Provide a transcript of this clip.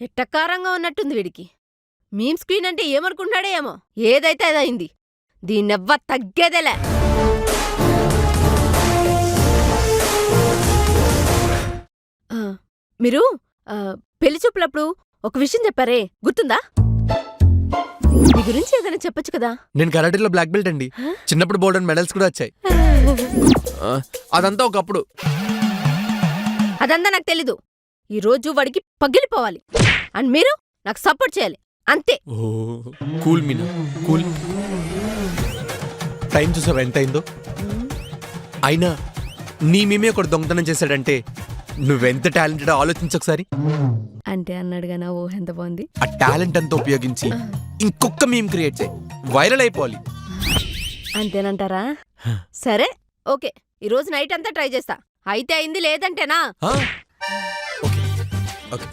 ఎట్టకారంగా ఉన్నట్టుంది వీడికి. Meme screen అంటే ఏమనుకుంటున్నాడో ఏమో. ఏదైతే అదయింది. దీన్నెవ్వ తగ్గేదేలే. మీరు పెళ్లి చూపులప్పుడు ఒక విషయం చెప్పారే, గుర్తుందా? మీ గురించి ఏదైనా చెప్పొచ్చు కదా. నేను కరాటేలో బ్లాక్ బెల్ట్ అండి. చిన్నప్పుడు బోల్డెన్ మెడల్స్ కూడా వచ్చాయి. అదంతా ఒకప్పుడు. అదంతా నాకు తెలీదు. ఈ రోజు వాడికి పగిలిపోవాలి. అండ్ మీరు నాకు సపోర్ట్ చేయాలి, అంతే. Cool Meena, cool. టైం చూసావా ఎంత అయిందో? అయినా నీ మేమే ఒకటి దొంగతనం చేశాడంటే నువ్వెంత టాలెంటెడ్ ఆలోచించొకసారి. అంటే అన్నాడుగా నా ఊహ ఎంత బాగుంది. ఆ టాలెంట్ అంతా ఉపయోగించి ఇంకొక మీమ్ క్రియేట్ చేయి, వైరల్ అయిపోవాలి. అంతేనంటారా? సరే ఓకే, ఈ రోజు నైట్ అంతా ట్రై చేస్తా. అయితే అయింది, లేదంటేనా? Okay okay.